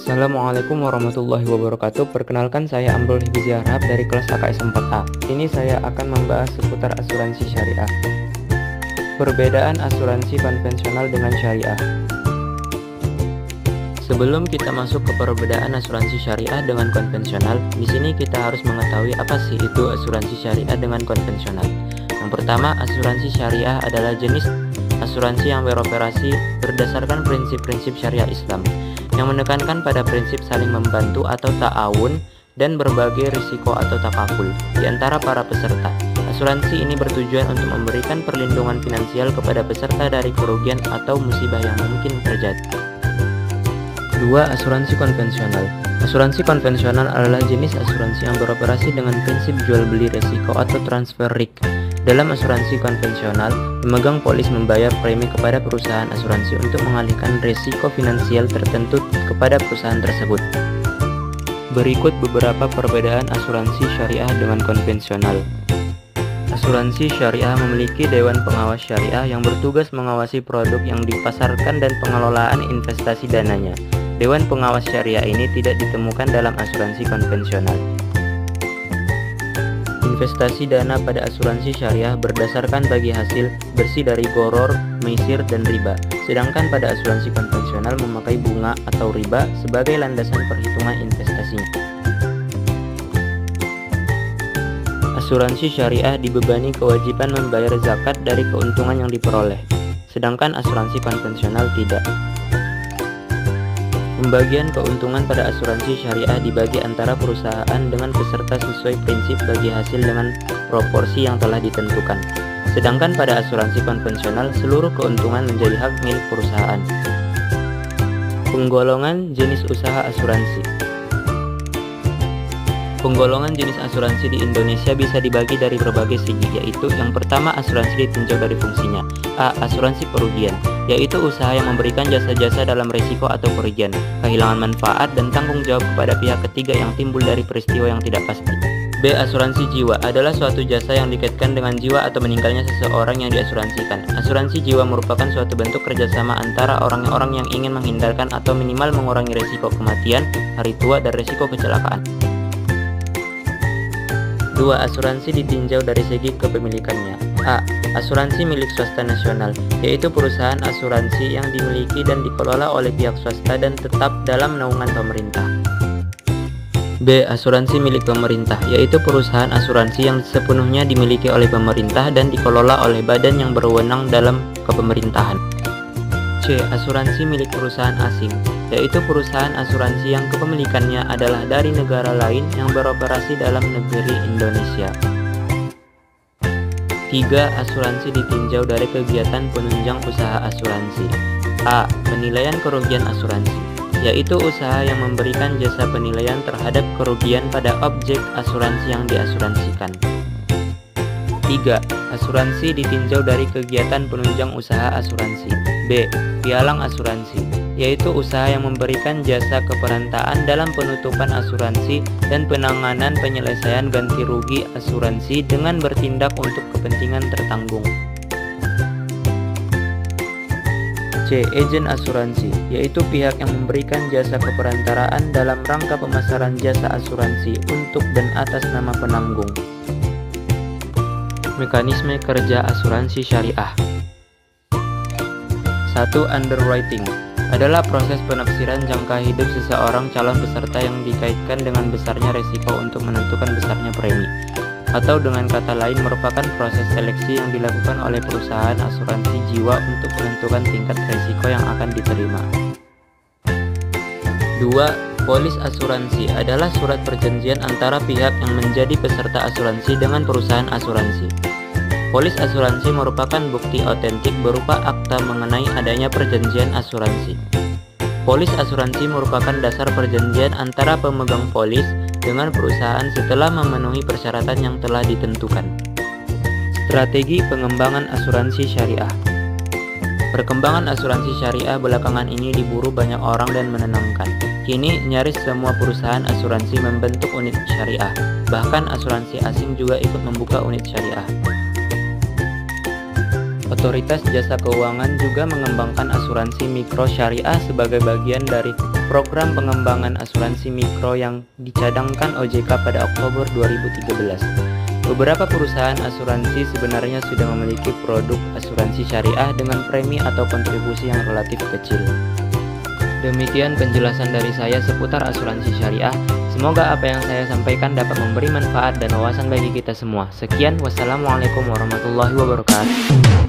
Assalamualaikum warahmatullahi wabarakatuh. Perkenalkan, saya Amrul Hifzi Harahap dari kelas AKS 4A. Ini saya akan membahas seputar asuransi syariah. Perbedaan asuransi konvensional dengan syariah. Sebelum kita masuk ke perbedaan asuransi syariah dengan konvensional, di sini kita harus mengetahui apa sih itu asuransi syariah dengan konvensional. Yang pertama, asuransi syariah adalah jenis asuransi yang beroperasi berdasarkan prinsip-prinsip syariah Islam, yang menekankan pada prinsip saling membantu atau ta'awun dan berbagai risiko atau takaful di antara para peserta. Asuransi ini bertujuan untuk memberikan perlindungan finansial kepada peserta dari kerugian atau musibah yang mungkin terjadi. 2. Asuransi konvensional. Asuransi konvensional adalah jenis asuransi yang beroperasi dengan prinsip jual beli risiko atau transfer risk. Dalam asuransi konvensional, pemegang polis membayar premi kepada perusahaan asuransi untuk mengalihkan risiko finansial tertentu kepada perusahaan tersebut. Berikut beberapa perbedaan asuransi syariah dengan konvensional. Asuransi syariah memiliki Dewan Pengawas Syariah yang bertugas mengawasi produk yang dipasarkan dan pengelolaan investasi dananya. Dewan Pengawas Syariah ini tidak ditemukan dalam asuransi konvensional. Investasi dana pada asuransi syariah berdasarkan bagi hasil bersih dari gharar, maisir, dan riba. Sedangkan pada asuransi konvensional memakai bunga atau riba sebagai landasan perhitungan investasinya. Asuransi syariah dibebani kewajiban membayar zakat dari keuntungan yang diperoleh, sedangkan asuransi konvensional tidak. Pembagian keuntungan pada asuransi syariah dibagi antara perusahaan dengan peserta sesuai prinsip bagi hasil dengan proporsi yang telah ditentukan. Sedangkan pada asuransi konvensional, seluruh keuntungan menjadi hak milik perusahaan. Penggolongan jenis usaha asuransi. Penggolongan jenis asuransi di Indonesia bisa dibagi dari berbagai segi, yaitu yang pertama, asuransi ditinjau dari fungsinya. A. Asuransi kerugian, yaitu usaha yang memberikan jasa-jasa dalam risiko atau kerugian, kehilangan manfaat, dan tanggung jawab kepada pihak ketiga yang timbul dari peristiwa yang tidak pasti. B. Asuransi jiwa adalah suatu jasa yang dikaitkan dengan jiwa atau meninggalnya seseorang yang diasuransikan. Asuransi jiwa merupakan suatu bentuk kerjasama antara orang-orang yang ingin menghindarkan atau minimal mengurangi risiko kematian, hari tua, dan risiko kecelakaan. 2. Asuransi ditinjau dari segi kepemilikannya. A. Asuransi milik swasta nasional, yaitu perusahaan asuransi yang dimiliki dan dikelola oleh pihak swasta dan tetap dalam naungan pemerintah. B. Asuransi milik pemerintah, yaitu perusahaan asuransi yang sepenuhnya dimiliki oleh pemerintah dan dikelola oleh badan yang berwenang dalam kepemerintahan. C. Asuransi milik perusahaan asing, yaitu perusahaan asuransi yang kepemilikannya adalah dari negara lain yang beroperasi dalam negeri Indonesia. 3. Asuransi ditinjau dari kegiatan penunjang usaha asuransi. A. Penilaian kerugian asuransi, yaitu usaha yang memberikan jasa penilaian terhadap kerugian pada objek asuransi yang diasuransikan. 3. Asuransi ditinjau dari kegiatan penunjang usaha asuransi. B. Pialang asuransi, yaitu usaha yang memberikan jasa keperantaan dalam penutupan asuransi dan penanganan penyelesaian ganti rugi asuransi dengan bertindak untuk kepentingan tertanggung. C. Agen asuransi, yaitu pihak yang memberikan jasa keperantaraan dalam rangka pemasaran jasa asuransi untuk dan atas nama penanggung. Mekanisme kerja asuransi syariah. 1. Underwriting adalah proses penafsiran jangka hidup seseorang calon peserta yang dikaitkan dengan besarnya resiko untuk menentukan besarnya premi, atau dengan kata lain merupakan proses seleksi yang dilakukan oleh perusahaan asuransi jiwa untuk menentukan tingkat resiko yang akan diterima. 2. Polis asuransi adalah surat perjanjian antara pihak yang menjadi peserta asuransi dengan perusahaan asuransi. Polis asuransi merupakan bukti otentik berupa akta mengenai adanya perjanjian asuransi. Polis asuransi merupakan dasar perjanjian antara pemegang polis dengan perusahaan setelah memenuhi persyaratan yang telah ditentukan. Strategi pengembangan asuransi syariah. Perkembangan asuransi syariah belakangan ini diburu banyak orang dan menenangkan. Kini nyaris semua perusahaan asuransi membentuk unit syariah, bahkan asuransi asing juga ikut membuka unit syariah. Otoritas Jasa Keuangan juga mengembangkan asuransi mikro syariah sebagai bagian dari program pengembangan asuransi mikro yang dicadangkan OJK pada Oktober 2013. Beberapa perusahaan asuransi sebenarnya sudah memiliki produk asuransi syariah dengan premi atau kontribusi yang relatif kecil. Demikian penjelasan dari saya seputar asuransi syariah. Semoga apa yang saya sampaikan dapat memberi manfaat dan wawasan bagi kita semua. Sekian, wassalamualaikum warahmatullahi wabarakatuh.